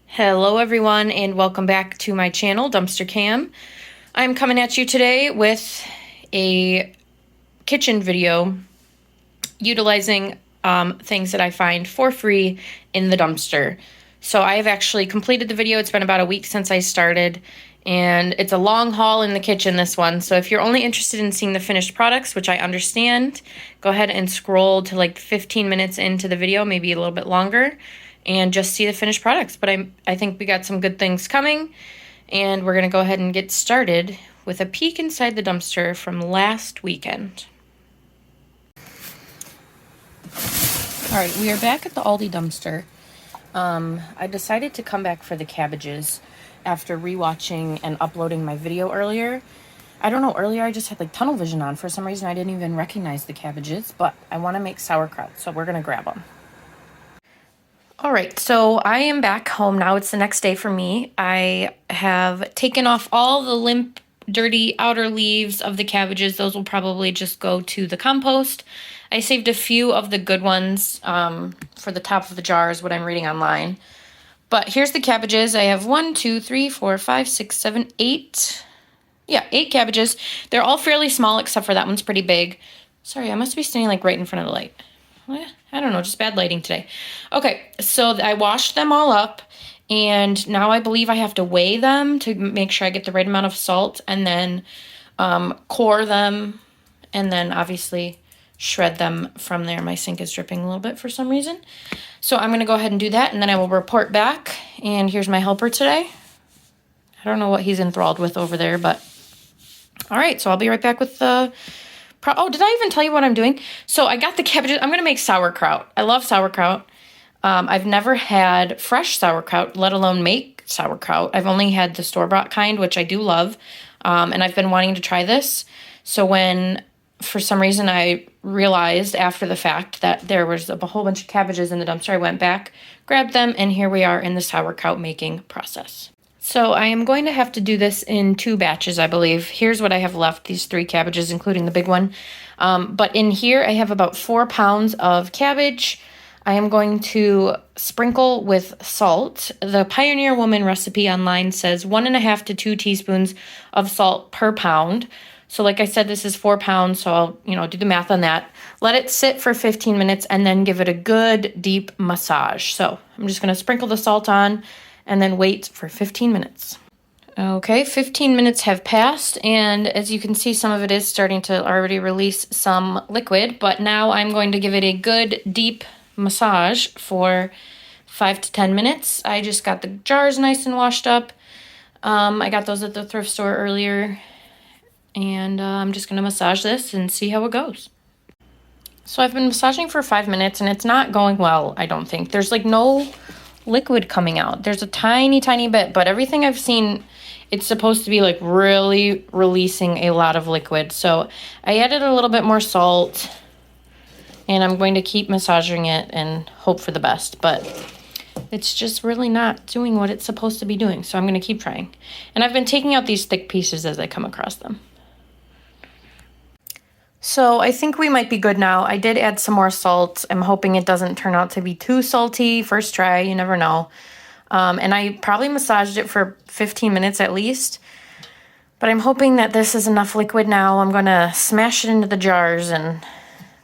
Hello everyone and welcome back to my channel, Dumpster Cam. I'm coming at you today with a kitchen video utilizing things that I find for free in the dumpster. So I have actually completed the video. It's been about a week since I started, and it's a long haul in the kitchen, this one. So if you're only interested in seeing the finished products, which I understand, go ahead and scroll to like 15 minutes into the video, maybe a little bit longer, and just see the finished products. But I think we got some good things coming, and we're going to go ahead and get started with a peek inside the dumpster from last weekend. All right, we are back at the Aldi Dumpster. I decided to come back for the cabbages after rewatching and uploading my video earlier. I don't know, earlier I just had like tunnel vision on. For some reason I didn't even recognize the cabbages, but I want to make sauerkraut, so we're going to grab them. All right, so I am back home now. It's the next day for me. I have taken off all the limp, dirty outer leaves of the cabbages. Those will probably just go to the compost. I saved a few of the good ones for the top of the jars, what I'm reading online. But here's the cabbages. I have 1, 2, 3, 4, 5, 6, 7, 8. Yeah, 8 cabbages. They're all fairly small except for that one's pretty big. Sorry, I must be standing like right in front of the light. I don't know, just bad lighting today. Okay, so I washed them all up, and now I believe I have to weigh them to make sure I get the right amount of salt, and then core them, and then obviously shred them from there. My sink is dripping a little bit for some reason. So I'm going to go ahead and do that, and then I will report back. And here's my helper today. I don't know what he's enthralled with over there, but all right, so I'll be right back with the... Oh, did I even tell you what I'm doing? So I got the cabbages. I'm going to make sauerkraut. I love sauerkraut. I've never had fresh sauerkraut, let alone make sauerkraut. I've only had the store-bought kind, which I do love. And I've been wanting to try this. So when, for some reason, I realized after the fact that there was a whole bunch of cabbages in the dumpster, I went back, grabbed them, and here we are in the sauerkraut making process. So I am going to have to do this in 2 batches, I believe. Here's what I have left, these 3 cabbages, including the big one. But in here, I have about 4 pounds of cabbage. I am going to sprinkle with salt. The Pioneer Woman recipe online says 1.5 to 2 teaspoons of salt per pound. So like I said, this is 4 pounds, so I'll, do the math on that. Let it sit for 15 minutes and then give it a good deep massage. So I'm just going to sprinkle the salt on and then wait for 15 minutes. Okay, 15 minutes have passed, and as you can see, some of it is starting to already release some liquid, but now I'm going to give it a good deep massage for 5 to 10 minutes. I just got the jars nice and washed up. I got those at the thrift store earlier, and I'm just going to massage this and see how it goes. So I've been massaging for 5 minutes, and it's not going well, I don't think. There's like no liquid coming out. There's a tiny bit, but everything I've seen, it's supposed to be like really releasing a lot of liquid. So I added a little bit more salt, and I'm going to keep massaging it and hope for the best, but it's just really not doing what it's supposed to be doing. So I'm going to keep trying. And I've been taking out these thick pieces as I come across them. So I think we might be good now. I did add some more salt. I'm hoping it doesn't turn out to be too salty. First try, you never know. And I probably massaged it for 15 minutes at least. But I'm hoping that this is enough liquid now. I'm going to smash it into the jars and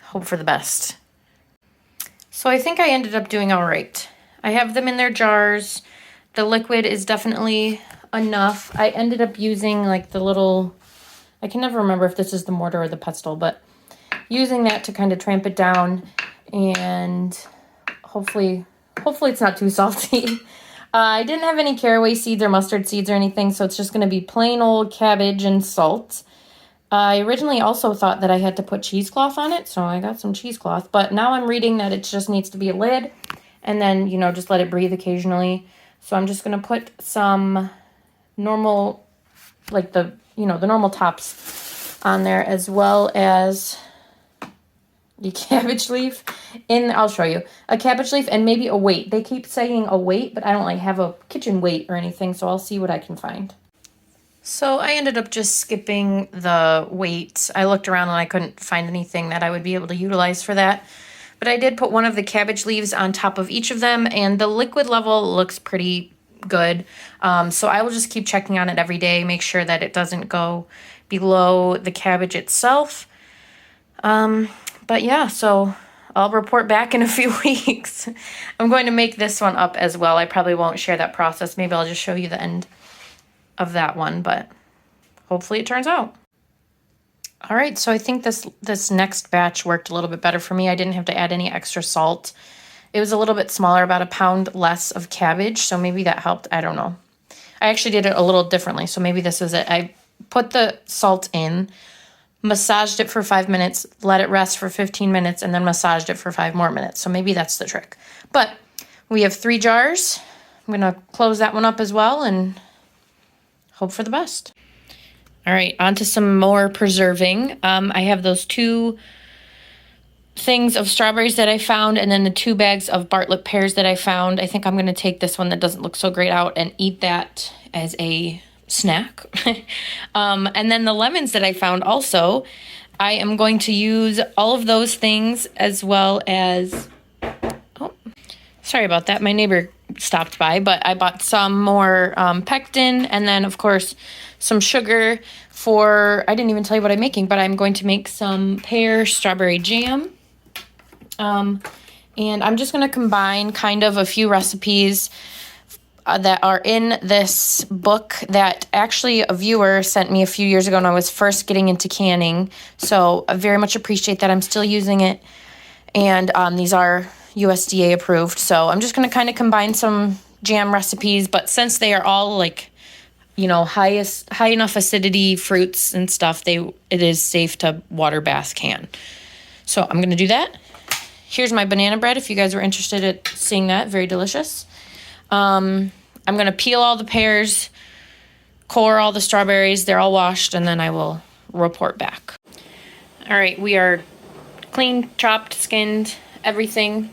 hope for the best. So I think I ended up doing all right. I have them in their jars. The liquid is definitely enough. I ended up using like the little... I can never remember if this is the mortar or the pestle, but using that to kind of tramp it down, and hopefully it's not too salty. I didn't have any caraway seeds or mustard seeds or anything, so it's just going to be plain old cabbage and salt. I originally also thought that I had to put cheesecloth on it, so I got some cheesecloth, but now I'm reading that it just needs to be a lid, and then, just let it breathe occasionally. So I'm just going to put some normal, like the normal tops on there, as well as the cabbage leaf. I'll show you. A cabbage leaf and maybe a weight. They keep saying a weight, but I don't have a kitchen weight or anything, so I'll see what I can find. So I ended up just skipping the weight. I looked around and I couldn't find anything that I would be able to utilize for that. But I did put one of the cabbage leaves on top of each of them, and the liquid level looks pretty good. So I will just keep checking on it every day, make sure that it doesn't go below the cabbage itself. But yeah, so I'll report back in a few weeks. I'm going to make this one up as well. I probably won't share that process. Maybe I'll just show you the end of that one, but hopefully it turns out. All right, so I think this next batch worked a little bit better for me. I didn't have to add any extra salt. It was a little bit smaller, about a pound less of cabbage, so maybe that helped. I don't know. I actually did it a little differently, so maybe this was it. I put the salt in, massaged it for 5 minutes, let it rest for 15 minutes, and then massaged it for 5 more minutes. So maybe that's the trick. But we have 3 jars. I'm going to close that one up as well and hope for the best. All right, on to some more preserving. I have those 2 things of strawberries that I found, and then the 2 bags of Bartlett pears that I found. I think I'm going to take this one that doesn't look so great out and eat that as a snack. And then the lemons that I found also, I am going to use all of those things, as well as, oh, sorry about that. My neighbor stopped by, but I bought some more pectin, and then of course some sugar for, I didn't even tell you what I'm making, but I'm going to make some pear strawberry jam. And I'm just going to combine kind of a few recipes that are in this book that actually a viewer sent me a few years ago when I was first getting into canning. So I very much appreciate that. I'm still using it. And these are USDA approved. So I'm just going to kind of combine some jam recipes. But since they are all like, you know, high enough acidity fruits and stuff, it is safe to water bath can. So I'm going to do that. Here's my banana bread if you guys were interested in seeing that. Very delicious. I'm going to peel all the pears, core all the strawberries. They're all washed, and then I will report back. All right, we are clean, chopped, skinned, everything.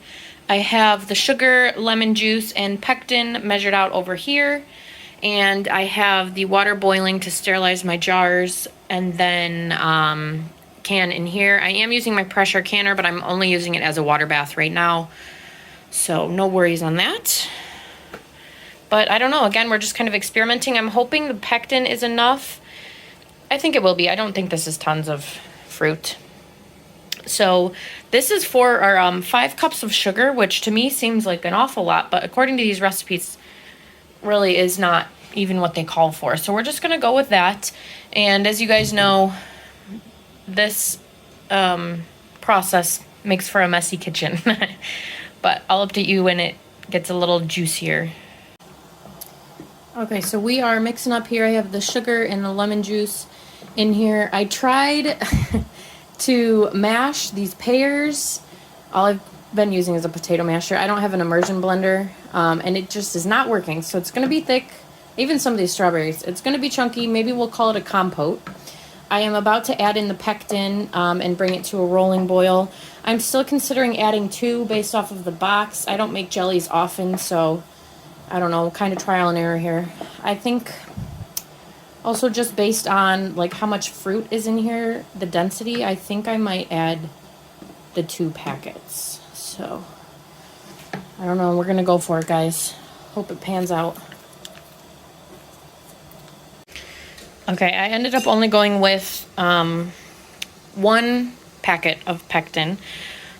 I have the sugar, lemon juice, and pectin measured out over here. And I have the water boiling to sterilize my jars, and then can in here. I am using my pressure canner, but I'm only using it as a water bath right now. So no worries on that. But I don't know. Again, we're just kind of experimenting. I'm hoping the pectin is enough. I think it will be. I don't think this is tons of fruit. So this is for our 5 cups of sugar, which to me seems like an awful lot, but according to these recipes, really is not even what they call for. So we're just going to go with that. And as you guys know, this process makes for a messy kitchen. But I'll update you when it gets a little juicier. Okay, so we are mixing up here. I have the sugar and the lemon juice in here. I tried to mash these pears. All I've been using is a potato masher. I don't have an immersion blender, and it just is not working. So it's going to be thick. Even some of these strawberries, it's going to be chunky. Maybe we'll call it a compote. I am about to add in the pectin and bring it to a rolling boil. I'm still considering adding 2 based off of the box. I don't make jellies often, so I don't know, kind of trial and error here. I think also just based on like how much fruit is in here, the density, I think I might add the 2 packets. So I don't know, we're gonna go for it, guys. Hope it pans out. Okay, I ended up only going with 1 packet of pectin.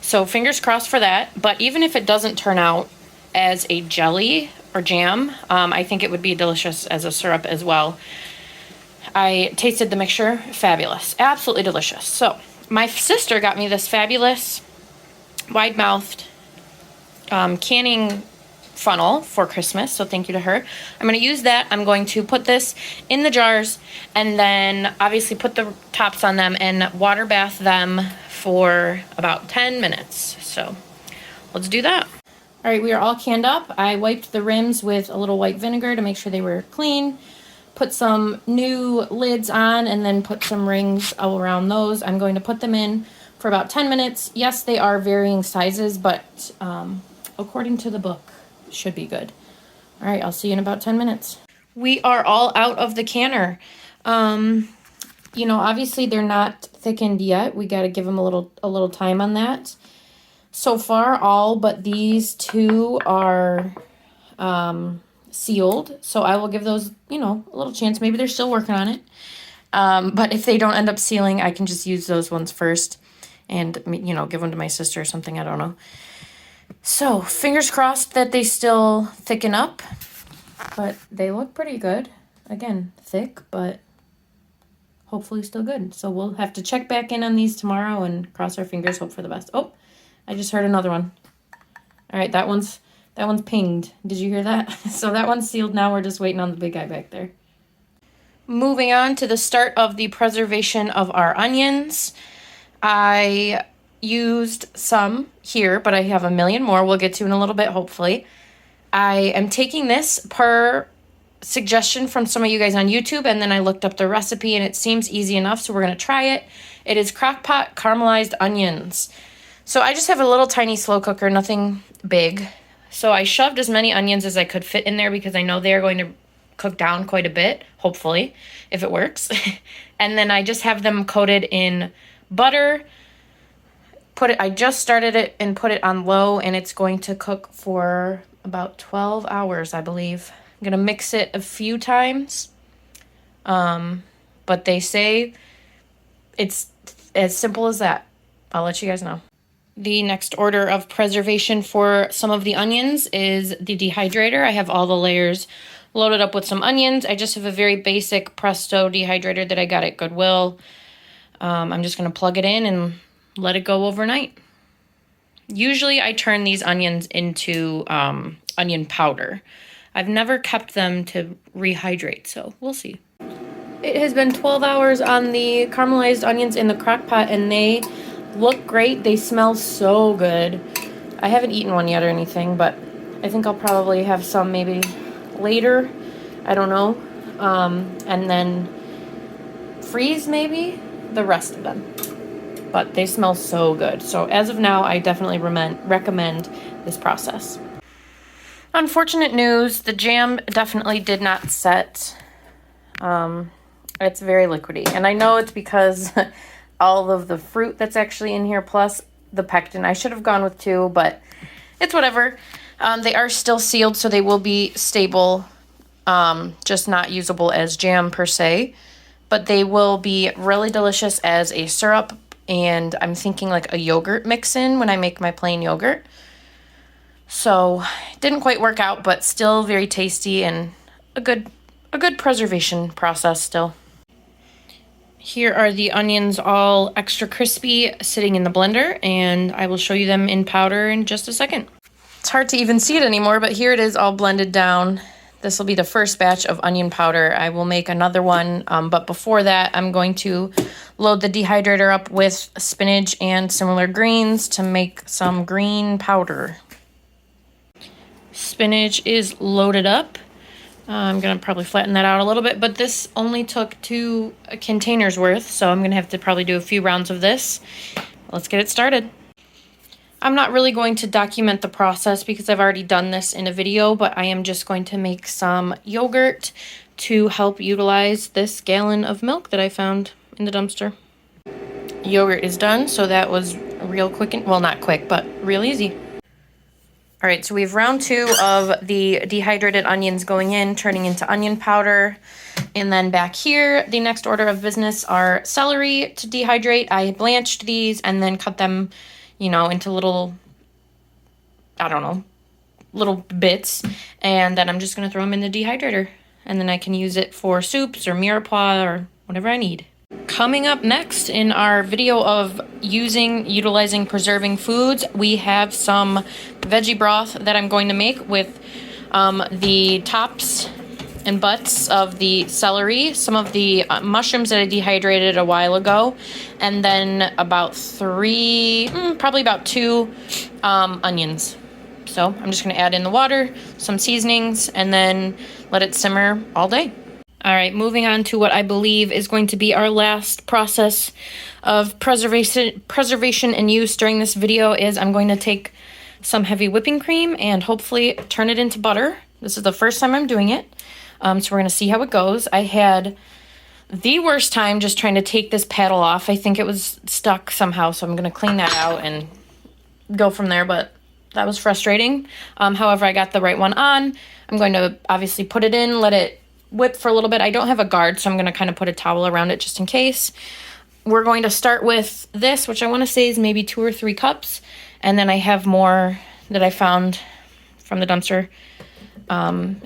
So fingers crossed for that. But even if it doesn't turn out as a jelly or jam, I think it would be delicious as a syrup as well. I tasted the mixture, fabulous, absolutely delicious. So my sister got me this fabulous wide-mouthed canning funnel for Christmas, so thank you to her. I'm going to use that. I'm going to put this in the jars and then obviously put the tops on them and water bath them for about 10 minutes. So let's do that. All right, we are all canned up. I wiped the rims with a little white vinegar to make sure they were clean. Put some new lids on and then put some rings all around those. I'm going to put them in for about 10 minutes. Yes, they are varying sizes, but according to the book, should be good. All right, I'll see you in about 10 minutes. We are all out of the canner. You know, obviously they're not thickened yet. We got to give them a little time on that. So far, all but these 2 are sealed, so I will give those, you know, a little chance. Maybe they're still working on it. But if they don't end up sealing, I can just use those ones first and, you know, give them to my sister or something. I don't know. So fingers crossed that they still thicken up, but they look pretty good. Again, thick, but hopefully still good. So we'll have to check back in on these tomorrow and cross our fingers, hope for the best. Oh, I just heard another one. All right, that one's pinged. Did you hear that? So that one's sealed now. We're just waiting on the big guy back there. Moving on to the start of the preservation of our onions. I used some here, but I have a million more we'll get to in a little bit, hopefully. I am taking this per suggestion from some of you guys on YouTube, and then I looked up the recipe, and it seems easy enough, so we're going to try it. It is crock-pot caramelized onions. So I just have a little tiny slow cooker, nothing big. So I shoved as many onions as I could fit in there because I know they are going to cook down quite a bit, hopefully, if it works. And then I just have them coated in butter. I just started it and put it on low, and it's going to cook for about 12 hours, I believe. I'm going to mix it a few times. But they say it's as simple as that. I'll let you guys know. The next order of preservation for some of the onions is the dehydrator. I have all the layers loaded up with some onions. I just have a very basic Presto dehydrator that I got at Goodwill. I'm just going to plug it in and let it go overnight. Usually I turn these onions into onion powder. I've never kept them to rehydrate, so we'll see. It has been 12 hours on the caramelized onions in the crock pot, and they look great. They smell so good. I haven't eaten one yet or anything, but I think I'll probably have some maybe later. I don't know. And then freeze maybe the rest of them. But they smell so good. So as of now, I definitely recommend this process. Unfortunate news, the jam definitely did not set. It's very liquidy. And I know it's because all of the fruit that's actually in here, plus the pectin. I should have gone with 2, but it's whatever. They are still sealed, so they will be stable, just not usable as jam per se. But they will be really delicious as a syrup, and I'm thinking like a yogurt mix-in when I make my plain yogurt. So it didn't quite work out, but still very tasty and a good preservation process still. Here are the onions all extra crispy sitting in the blender, and I will show you them in powder in just a second. It's hard to even see it anymore, but here it is all blended down. This will be the first batch of onion powder. I will make another one, but before that, I'm going to load the dehydrator up with spinach and similar greens to make some green powder. Spinach is loaded up. I'm going to probably flatten that out a little bit, but this only took 2 containers worth, so I'm going to have to probably do a few rounds of this. Let's get it started. I'm not really going to document the process because I've already done this in a video, but I am just going to make some yogurt to help utilize this gallon of milk that I found in the dumpster. Yogurt is done, so that was real quick, well, not quick, but real easy. All right, so we have round 2 of the dehydrated onions going in, turning into onion powder. And then back here, the next order of business are celery to dehydrate. I blanched these and then cut them, you know, into little, I don't know, little bits. And then I'm just going to throw them in the dehydrator. And then I can use it for soups or mirepoix or whatever I need. Coming up next in our video of utilizing preserving foods, we have some veggie broth that I'm going to make with the tops and butts of the celery, some of the mushrooms that I dehydrated a while ago, and then about 2 onions. So I'm just going to add in the water, some seasonings, and then let it simmer all day. All right, moving on to what I believe is going to be our last process of preservation and use during this video is I'm going to take some heavy whipping cream and hopefully turn it into butter. This is the first time I'm doing it, so we're going to see how it goes. I had the worst time just trying to take this paddle off. I think it was stuck somehow, so I'm going to clean that out and go from there, but that was frustrating. However, I got the right one on. I'm going to obviously put it in, let it whip for a little bit. I don't have a guard, so I'm going to kind of put a towel around it just in case. We're going to start with this, which I want to say is maybe 2 or 3 cups. And then I have more that I found from the dumpster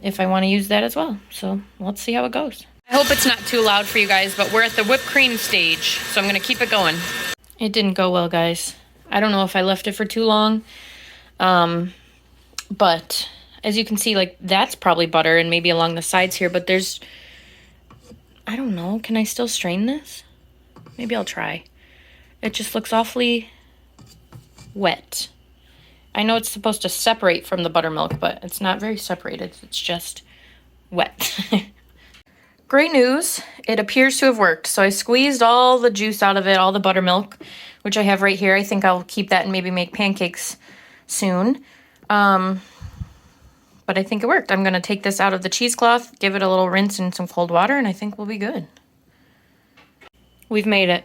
if I want to use that as well. So let's see how it goes. I hope it's not too loud for you guys, but we're at the whipped cream stage, so I'm going to keep it going. It didn't go well, guys. I don't know if I left it for too long. But as you can see, like, that's probably butter and maybe along the sides here, but there's, I don't know, can I still strain this? Maybe I'll try. It just looks awfully wet. I know it's supposed to separate from the buttermilk, but it's not very separated. It's just wet. Great news. It appears to have worked. So I squeezed all the juice out of it, all the buttermilk, which I have right here. I think I'll keep that and maybe make pancakes soon. But I think it worked. I'm going to take this out of the cheesecloth, give it a little rinse in some cold water, and I think we'll be good. We've made it.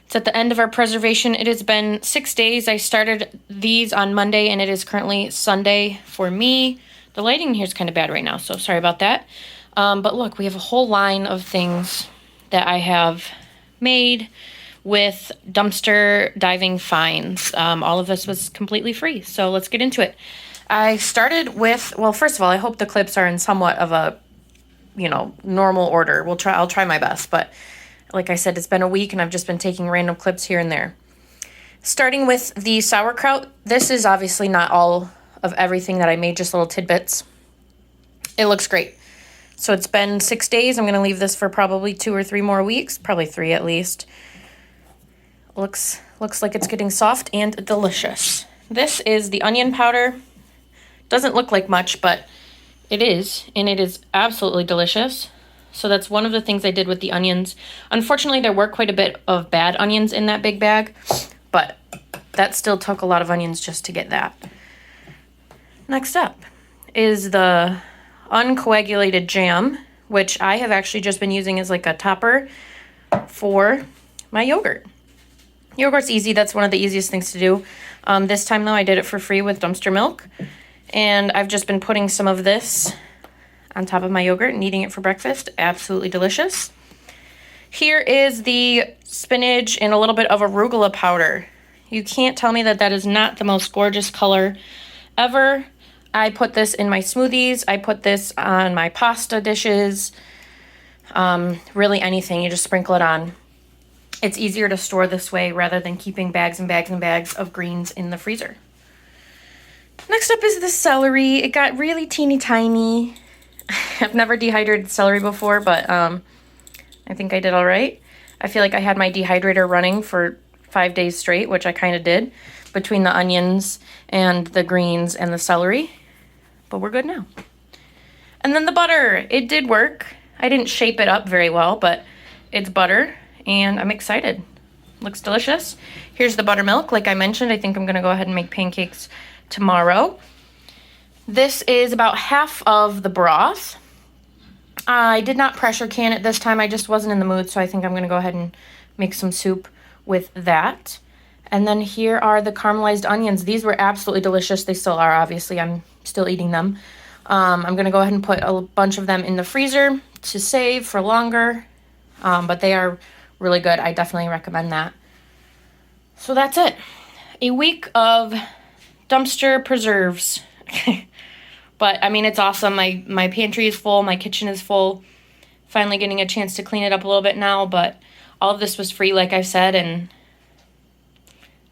It's at the end of our preservation. It has been 6 days. I started these on Monday, and it is currently Sunday for me. The lighting here is kind of bad right now, so sorry about that. But look, we have a whole line of things that I have made with dumpster diving finds. All of this was completely free, so let's get into it. I started with, well, first of all, I hope the clips are in somewhat of a, normal order. I'll try my best, but like I said, it's been a week and I've just been taking random clips here and there. Starting with the sauerkraut, this is obviously not all of everything that I made, just little tidbits. It looks great. So it's been 6 days. I'm going to leave this for probably 2 or 3 more weeks, probably 3 at least. Looks like it's getting soft and delicious. This is the onion powder. Doesn't look like much, but it is, and it is absolutely delicious. So that's one of the things I did with the onions. Unfortunately, there were quite a bit of bad onions in that big bag, but that still took a lot of onions just to get that. Next up is the uncoagulated jam, which I have actually just been using as like a topper for my yogurt. Yogurt's easy. That's one of the easiest things to do. This time, though, I did it for free with dumpster milk, and I've just been putting some of this on top of my yogurt and eating it for breakfast. Absolutely delicious. Here is the spinach and a little bit of arugula powder. You can't tell me that that is not the most gorgeous color ever. I put this in my smoothies. I put this on my pasta dishes. Really anything. You just sprinkle it on. It's easier to store this way rather than keeping bags and bags and bags of greens in the freezer. Next up is the celery. It got really teeny tiny. I've never dehydrated celery before, but I think I did all right. I feel like I had my dehydrator running for 5 days straight, which I kind of did, between the onions and the greens and the celery. But we're good now. And then the butter. It did work. I didn't shape it up very well, but it's butter, and I'm excited. Looks delicious. Here's the buttermilk. Like I mentioned, I think I'm going to go ahead and make pancakes tomorrow. This is about half of the broth. I did not pressure can it this time. I just wasn't in the mood, so I think I'm going to go ahead and make some soup with that. And then here are the caramelized onions. These were absolutely delicious. They still are, obviously. I'm still eating them. I'm going to go ahead and put a bunch of them in the freezer to save for longer. But they are really good. I definitely recommend that. So that's it. A week of dumpster preserves. But, I mean, it's awesome. My pantry is full. My kitchen is full. Finally getting a chance to clean it up a little bit now. But all of this was free, like I said. And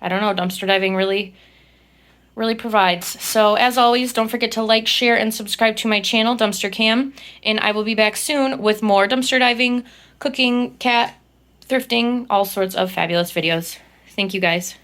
I don't know, dumpster diving really provides. So, as always, don't forget to like, share, and subscribe to my channel, Dumpster Cam. And I will be back soon with more dumpster diving, cooking, cat, thrifting, all sorts of fabulous videos. Thank you, guys.